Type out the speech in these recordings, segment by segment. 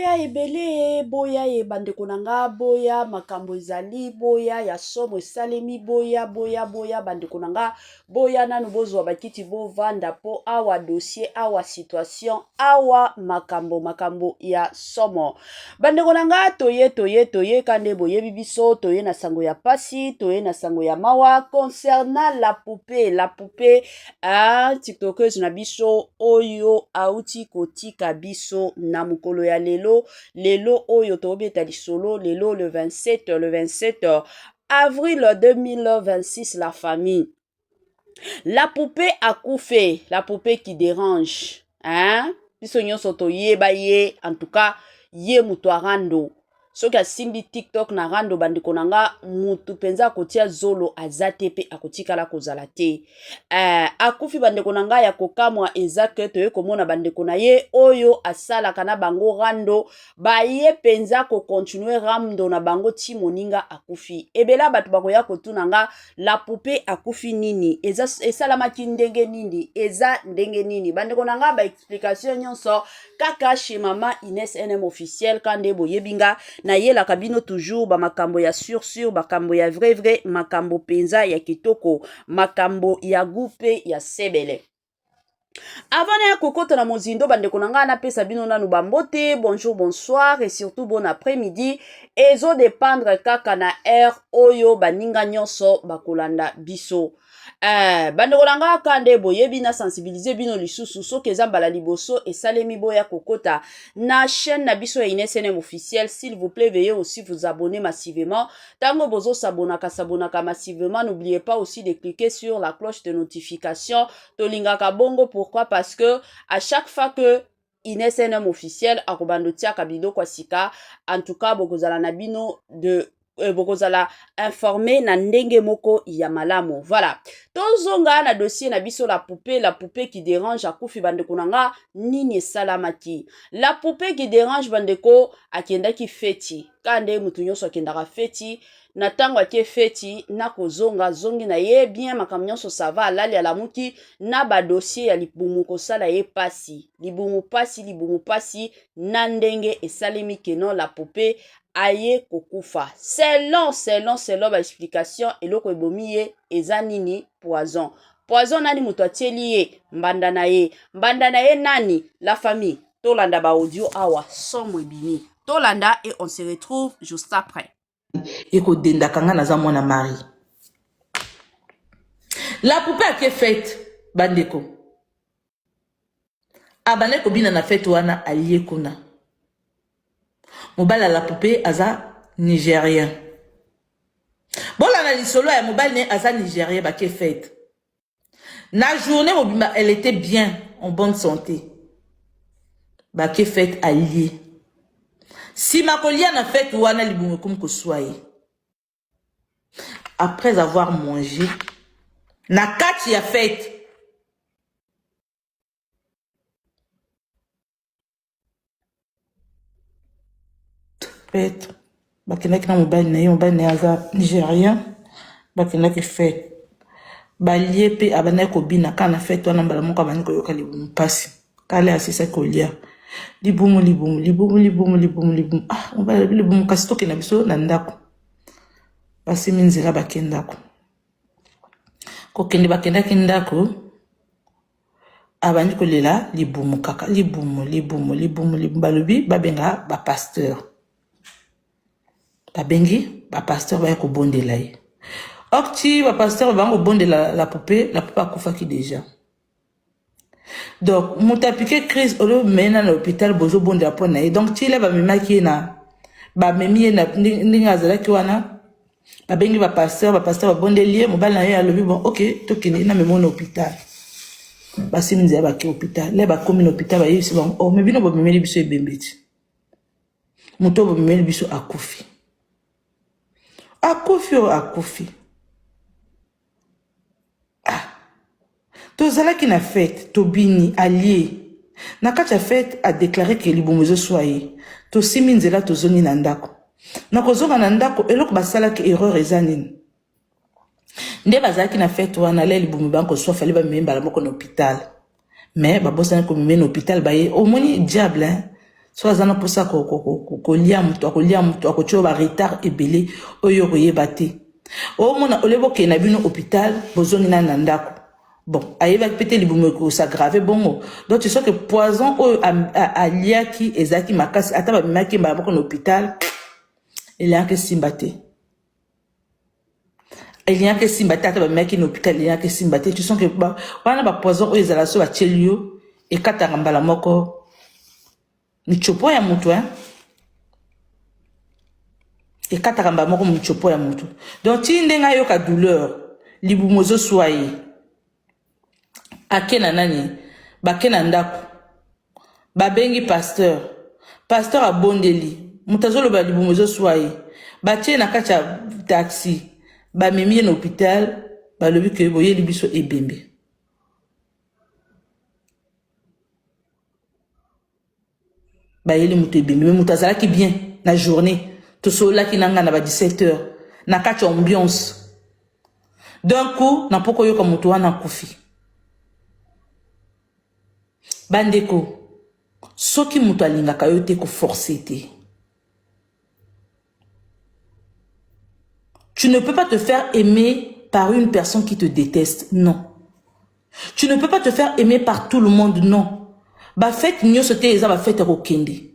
boya ebele boya e bandeko nanga boya makambo ezali boya ya somo esalemi boya bandeko nanga boya nanu bozwa bakiti bovanda po awa dossier awa situation awa makambo ya somo bandeko nanga toye kande boyebi biso toye na sango ya pasi toye na sango ya mawa concernant la poupée tiktokeuse na biso oyo auti kotika biso na mukolo ya lelo oyo tobeta lisolo lelo le 27 avril 2026 la famille la poupée akufe la poupée qui dérange biso nyonso toyeba ye en tout cas ye mutu arando soki asimbi TikTok na rando bandeko nanga mutu penza kotia zolo azate pe akotikala kozala te akufi bandeko nanga ya kokamwa ezake toye komona bandeko na ye oyo asalaka na bango rando ba ye penza ko continuer rando na bango ti moninga akufi ebela batu bakoya kotuna nga la poupée akufi nini esalamaki ndenge nini eza ndenge nini bandeko nanga ba explication nyonso kaka chez mama Ines NM officiel kande boyebinga na yela kabino toujours ba makambo ya sur makambo ya vrai makambo penza ya kitoko makambo ya gupe ya sebele avant ya kokota na mozindo bandeko nanga na pesa bino nanu bambote bonjour bonsoir et surtout bon après-midi ezo dépendre kaka na air oyo baninga nyonso bakolanda biso bandeko nanga kande boyebi na sensibiliser bino lisusu soki eza mbala liboso esalemi boya kokota na chaîne na biso ya Ines NM officiel s'il vous plaît veuillez aussi vous abonner massivement tango bozo sabonaka massivement n'oubliez pas aussi de cliquer sur la cloche de notification tolingaka bongo pourquoi parce que à chaque fois que Ines NM officiel akobando tiaka biloko sika en tout cas bokozala na bino de bokozala informé na ndenge moko ya malamu voilà tozonga na dossier na biso la poupée qui dérange akufi bandeko nanga nini salamaki la poupée qui dérange bandeko akendaki feti kande mutu nyonso akendaka feti na tango akie feti na kozonga zongi na ye bien makambo nyonso ça va alali alamuki na ba dossier ya libumu kosala ye pasi libumu pasi na ndenge esalemi keno la poupée aye kokufa selon ba explication eloko ebomi ye eza nini poison nani mutu atieli ye mbanda na ye nani la famille tolanda ba audio awa somo ebimi tolanda et on se retrouve juste après eko denda kanga naza mwana mari la poupée ake fête bandeko abane ko bina na fête wana aliye kuna mobala la poupée aza nigérien bola na lisolo ya mobile ne aza nigérien ba ke fête na journée mobimba elle était bien en bonne santé ba ke fête allié si makolia na fête wana libumu comme ko soye après avoir mangé na kati ya fête fête bakendaki na mobali na aza nigérien bakendaki fête balie pe abandaki kobina kana fête wana mbala moko abandi koyoka libumu mpasi kale asisaki kolia libumu libumu kasi tokenda biso na ndako basimi nzela bakendako kokende bakendaki ndako abandi kolela libumu kaka libumu balobi babenga bapasteur babengi bapasteur baya kobondela ye okti bapasteur bango bondela la poupée akufaki déjà donc muta piqué crise olo mena na hôpital bozo bondela po na ye donc ti le bamemaki ye na bamemi ye na ndenge azalaki wana babengi bapasteur babondeli ye mobali na ye alobi bon ok tokende na memo na hôpital basimi nzela bake hôpital le bakomi na hôpital bayebisi bango o me bino bomemeli biso ebembe ti moto bomemeli biso akufi tozalaki na fête tobini allié na kati ya fête a déclaré que libumu ezoswaye tosimi nzela tozongi na ndako na kozonga na ndako eloko basalaki erreur eza nini nde bazalaki na fête wana le libumu banko swa fali bamemi mbala moko na hôpital mais babosani komemi na hôpital baye omoni diable so azana posa kolia mutu akocho ba retard ebele oyo koyeba te o mona olebo ke na bino hôpital bozongi na ndako bon ayeba pété libumo ko s'aggraver bongo donc tu sais que poison oyo aliaki ezaki makasi ata ba maki ba boko na hôpital il y a que simbate il y a que simbate ata ba maki na hôpital il y a que simbate tu sens que wana ba poison oyo ezala so ba chelio e katanga mbala moko michopo ya mutu hein et katakamba moko michopo ya mutu donc ti ndenga yoka douleur libumozo soye akena nani bakena ndako babengi pasteur abondeli mutazolo ba libumozo soye batie na kacha taxi ba memi na hôpital ba lobi ke boye libiso ebembe ba yeli mutu ebembe mais mutazala ki bien na journée tout cela qui n'a pas 17h na kacha ambiance d'un coup na poko yo comme toi na kofi bandeko soki mutu alinga kayote ko forcer te tu ne peux pas te faire aimer par une personne qui te déteste non tu ne peux pas te faire aimer par tout le monde non ba fête nyonso te eza ba fête rokende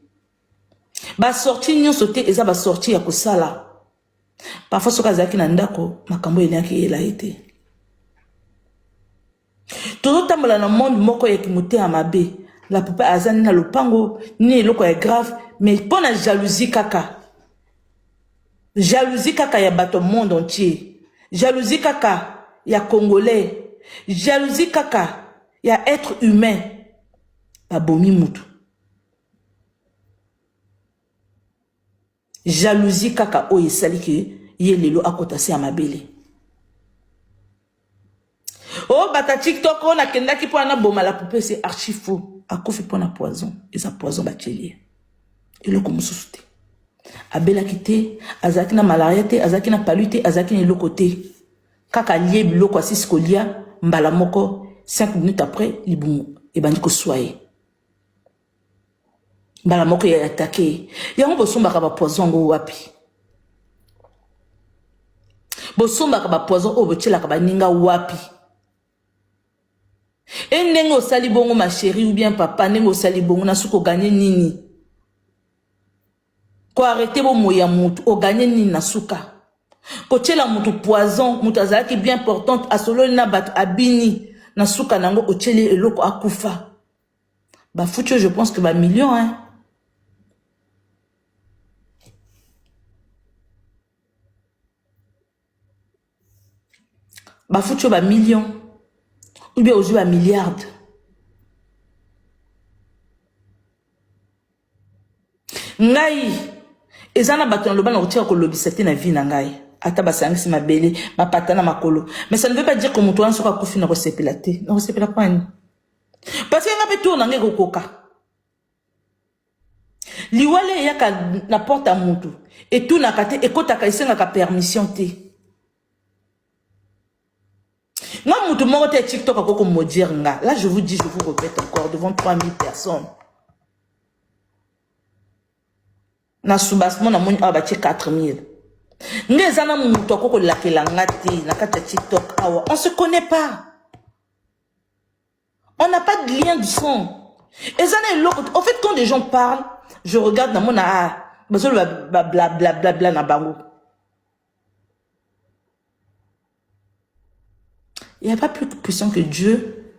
ba sorti nyonso te eza ba sorti ya kosala parfois soka zaki na ndako makambo eliaki ela ete todo tambola na monde moko ya kimote ya mabe la papa azani na lopango ni eloko ya grave mais pona jalousie kaka ya bato monde entier jalousie kaka ya congolais jalousie kaka ya être humain babomi mutu jalousie kaka oyo esali ke ye lelo akota se ya mabele o bata TikTok on a kendaki po na boma la poupée c'est archi faux akufi po na poison eza poison bachelie eloko mosusu te abelaki te azalaki na malaria te azalaki na palu te azalaki na eloko te kaka lie biloko asisi kolia mbala moko 5 minutes après libumu ebandi koswaye mbala moko ya attaqué yango bosombaka ba poison ngo wapi bosombaka ba poison o botielaka baninga wapi ndenge osali bongo ma chérie ou bien papa ndenge osali bongo na suko gagner nini ko arrêter bo moya mutu o gagner nini na suka ko tiela mutu poison mutu azalaki bien importante asolo na bat abini na suka nango o tieli eloko akufa ba futur je pense que ba million hein ba futur ba million ou bien aujourd'hui un milliard. Ngai ezana bato na loba na kotia ko lobisate na vie na ngai ata basangisi mabele mapata na makolo mais ça ne veut pas dire que mutu wana soka kufi na kosepela te na kosepela kwani parce que ngape tour na ngai kokoka liwale yaka na porte à mutu et tout na kate ekotaka isengaka permission te moi, je vous dis TikTok, là, je vous dis, je vous répète encore, devant 3000 personnes. Na soubassement, na moni abati 4000. Ngezana muto koko lakelangati, na kata TikTok, awa. On se connaît pas. On n'a pas de lien du sang. En fait, quand les gens parlent, je regarde dans mon blablabla na bango. Il n'y a pas plus puissant que Dieu.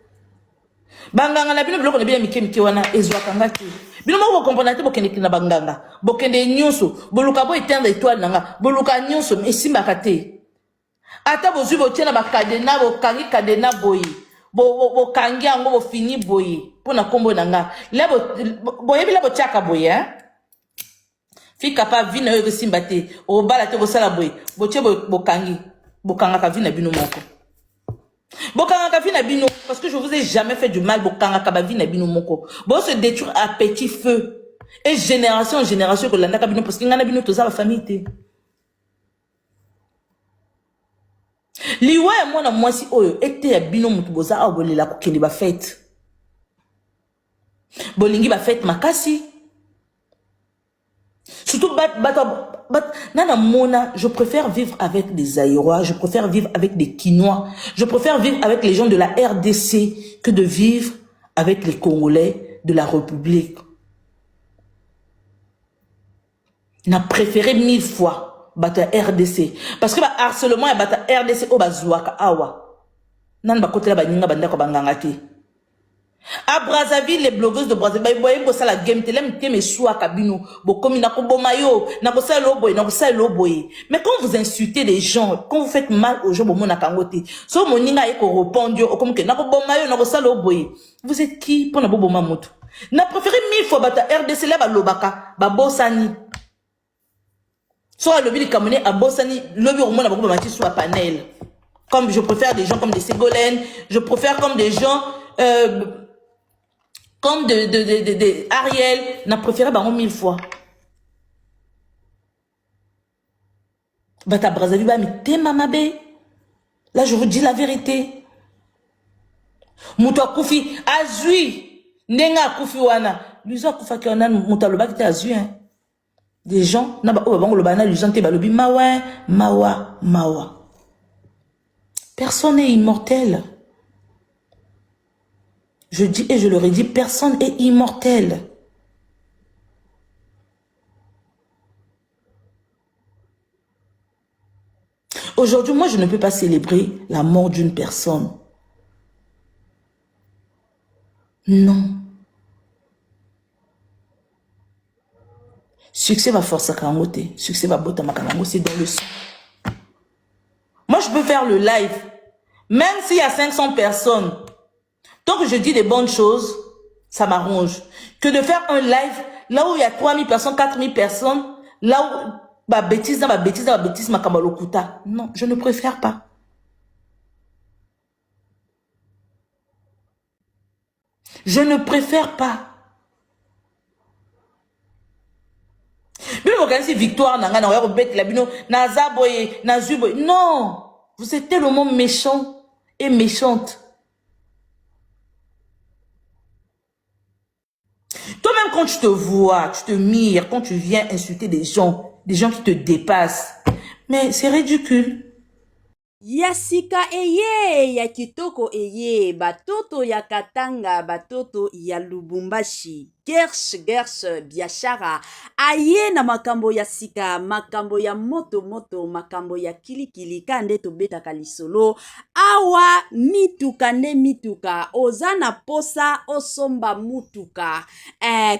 Banganga na bino biloko na bien mike wana ezwakanga te. Bino mo comprendre te bokende kina banganga. Bokende nyonso, boluka bo éteindre étoile nanga, boluka nyonso esimbaka te. Ata bozwi botiena ba kadena bokangi kadena boyi. Bo kangi yango bo fini boyi. Pona kombo nanga. Là boyebi la botiaka boyi hein. Fika pa vina yo simba te. O bala te bo sala boyi. Botie bokangi. Bokanga ka vina bino moko. Bokanga vina bino parce que je vous ai jamais fait du mal bokanga ka vina bino moko bon se détruire à petit feu et génération en génération que landa ka bino parce que ngana bino toza la famille te liwa ya mwana mwasi oyo ete ya bino mutu boza abolela ko kende ba fête bolingi ba fête makasi Surtout, Nana Mona, je préfère vivre avec des Aïrois, je préfère vivre avec des Quinois, je préfère vivre avec les gens de la RDC que de vivre avec les Congolais de la République. N'a préféré 1000 fois bata RDC. Parce que harcèlement et bata RDC au bazouaka awa. Nan ba kote la ba ninga banda ko bangangati. À Brazzaville, les blogueuses de Brazzaville, boye bossa la game telem te me soua kabino, bo komi na ko bomayo, na ko sa loboy, na ko sa loboy. Mais quand vous insultez les gens, quand vous faites mal aux gens, bo mona kangote. So moninga e ko répondre comme que na ko bomayo, na ko sa loboy. Vous êtes qui pour na bo boma moto? Na préféré 1000 fois bata RDC la ba lobaka, ba bossani. Soit le billet camerounais à Bossani, le bureau mon abou bamati soit panel. Comme je préfère des gens comme des Ségolènes, je préfère comme des gens comme de Ariel, n'a préféré baron 1000 fois. Bata Brazzaville ba mi te mamabe. Là je vous dis la vérité. Mouto Koufi azui nenga Koufi wana. Luzo Koufa ki wana mouto loba ki te azui hein. Des gens, mawa. Personne n'est immortel. Je dis et je leur ai dit, personne n'est immortel. Aujourd'hui, moi, je ne peux pas célébrer la mort d'une personne. Non. Succès va forcer à Kangote. Succès va botter ma Kango, c'est dans le sang. Moi, je peux faire le live. Même s'il y a 500 personnes. Tant que je dis des bonnes choses, ça m'arrange. Que de faire un live, là où il y a 3000 personnes, 4000 personnes, là où, ma bêtise, ma kamalokuta. Non, je ne préfère pas. Je ne préfère pas. Même organiser victoire, non, vous êtes tellement méchants et méchantes. Toi-même, quand tu te vois, tu te mires, quand tu viens insulter des gens qui te dépassent, mais c'est ridicule. Yasika eye, ya kitoko eye, batoto ya Katanga, batoto ya Lubumbashi. Gersh biashara aye na makambo ya sika, makambo ya moto, makambo ya kilikili kande to beta kalisolo awa mituka ne mituka ozana posa osomba mutuka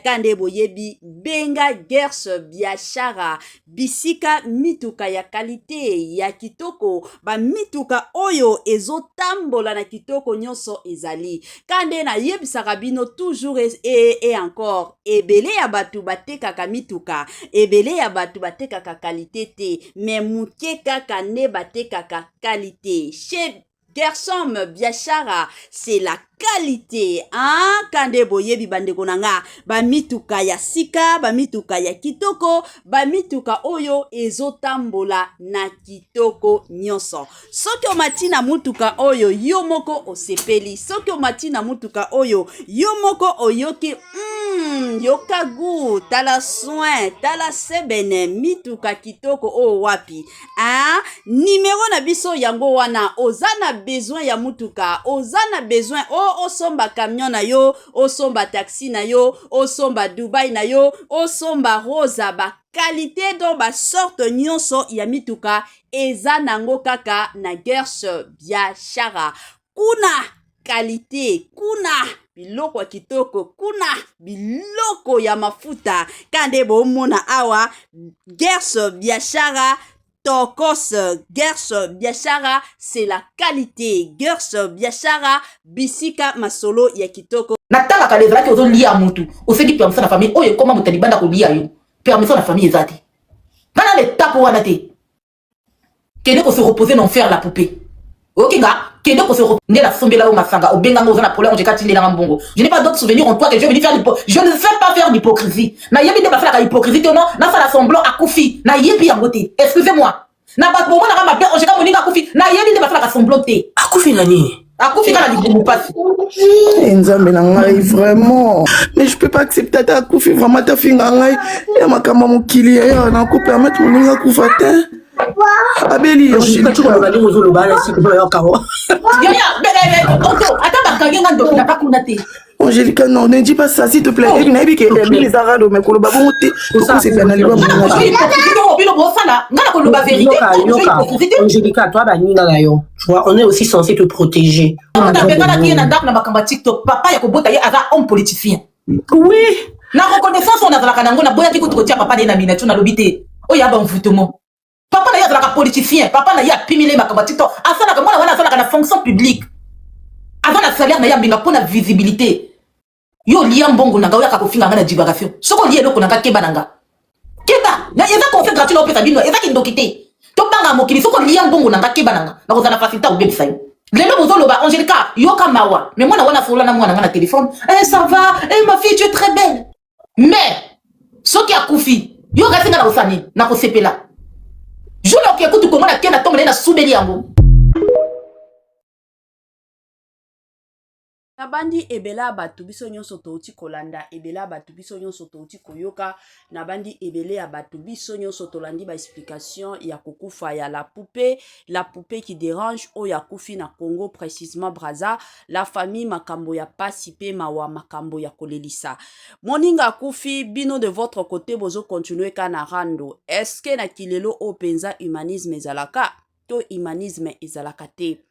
kande boyebi benga Gersh biashara bisika mituka ya kalite ya kitoko ba mituka oyo ezotambola na kitoko nyonso ezali kande na yebisaka bino toujours et encore ebele ya batu batekaka mituka ebele ya batu batekaka kalite te mais muke kaka ne batekaka kalite chez Gershom biashara c'est la qualité hein kande boyebi bandeko nanga ba mituka ya sika ba mituka ya kitoko ba mituka oyo ezotambola na kitoko nyonso soki omati na mutuka oyo yo moko osepeli soki omati na mutuka oyo yo moko oyoki yoka gu tala soin tala sebene mituka kitoko o wapi hein numéro na biso yango wana ozana besoin ya mutuka ozana besoin osomba camion na yo, osomba taxi na yo, osomba Dubai na yo, osomba rosa ba qualité do ba sorte nyonso ya mituka eza nango kaka na Gersh biashara. Kuna qualité, kuna biloko kitoko, kuna biloko ya mafuta kande bomona awa Gersh biashara. Tokos Gersh biashara c'est la qualité Gersh biashara bisika masolo ya kitoko natanga kalezala ki ozo lia mutu oseki permission na famille oyo koma mutali banda ko lia yo permission na famille ezati ngana le tapo wana te kende ko se reposer non faire la poupée okinga kende ko se reposer la sombela o masanga obenga ngo na problème jekati ndela ngambongo je n'ai pas d'autres souvenirs en toi que je vais faire je ne sais pas faire d'hypocrisie na yebi de ba faire la hypocrisie non na faire la semblant à Koufi na yebi en beauté excusez-moi na ba bomo na ma bien ojeka moninga Koufi na yebi de ba faire la semblant te Koufi na nini akufika na libumu pasi nzambe na ngai vraiment mais je peux pas accepter ata akufi vraiment tafinga ngai ya makambo mokili ya na ko permettre moninga akufa te abeli yo chikoloba ndenge ozoloba na sikoyo yokaho ata bakangi nga ndoki na bakuna te Angélica, non, ne dis pas ça, s'il te plaît. Et bien, il y a des arabes, mais qu'on le bavon, c'est bien, on Angélica, toi, on est aussi censé te protéger. Papa, il y a un politicien. Oui. La reconnaissance, on a la canango, on a boya qui coûte papa de la minette, on a l'obité. Oh, il y a un envoûtement. Papa, il y a la politicien. Papa, il y a pimilé ma combattito. Afin que moi, on a la fonction publique. Avant la salaire, il y a une visibilité. Yo liam bongo nanga oya kakofinga ngana divagation. Soko lié loko nanga keba nanga. Keba, na yeza ko fait gratuit na opesa bino, yeza ki ndokité. To banga mokili soko liam bongo nanga keba nanga. Na ko zana facilité au website. Lelo bozoloba Angélica, yoka mawa. Mais moi na wana fola na mwana ngana téléphone. Eh ça va, eh ma fille tu es très belle. Mais soki akufi, yo gasinga na osani na ko sepela. Jour ki ekutu ko mona kena tombe na soubeli yango. Nabandi ebela batu biso nyonso touti kolanda ebela batu biso nyonso touti koyoka nabandi ebele ya batu biso nyonso tolandi ba explication ya kokufa ya la poupée qui dérange o ya kufi na Congo précisément Brazza la famille makambo ya pasi pe mawa makambo ya kolelisa moninga kufi bino de votre côté bozo continuer kana rando est-ce que na kilelo o penza humanisme ezalaka to humanisme ezalaka te.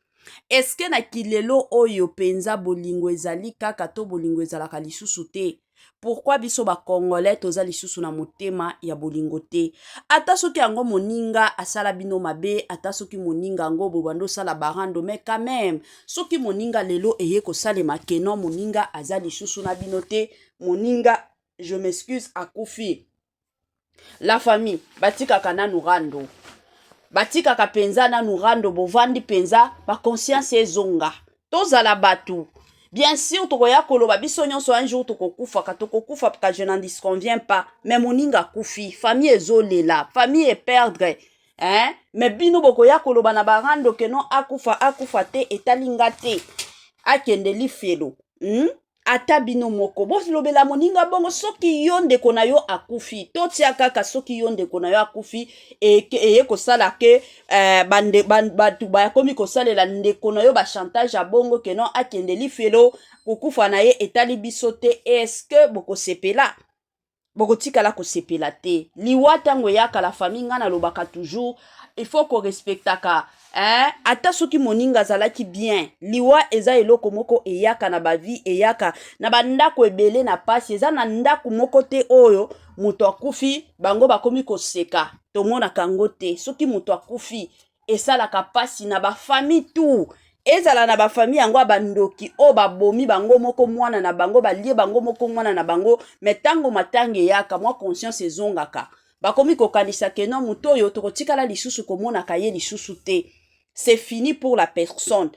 Est-ce que na kilelo oyo penza bolingo ezali kaka to bolingo ezalaka lisusu te? Pourquoi biso ba congolais toza lisusu na motema ya bolingo te? Ata soki yango moninga asala bino mabe, ata soki moninga ngo bobando sala barando, mais quand même, soki moninga lelo eye ko salema kenon moninga aza lisusu na bino te, moninga, je m'excuse, akufi. La famille, batika kana nurando. Batika ka penza na nurando bovandi penza ba conscience ezonga toza la batu bien sûr tokoya koloba biso nyonso un jour tokokufa ka je n'en disconviens pas mais moninga kufi famille ezolela famille e perdre hein mais bino bokoya koloba na barando ke non akufa te etalinga te akende lifelo ata bino moko lobela moninga bongo soki yo ndeko na yo akufi totia kaka soki yo ndeko na yo akufi eye kosala ke batu bakomi kosalela ndeko na yo ba chantage abongo ke non akende lifelo kokufa na ye etali biso te est-ce que bokosepela bokotikala kosepela te liwa tango yaka la famille ngana lobaka toujours il faut qu'on respectaka ata soki moninga zalaki bien liwa eza eloko moko eyaka na bavi eyaka na bandako ebele na pasi eza na ndako moko te oyo muto akufi bango bakomi koseka tomona kango te soki muto akufi esalaka pasi na ba famille tout ezala na ba famille yango abandoki o babomi bango moko mwana na bango balie bango moko mwana na bango metango matange yaka mwa conscience ezongaka bakomi kokanisa kenon muto oyo tokotikala lisusu komona kaye lisusu te. C'est fini pour la personne.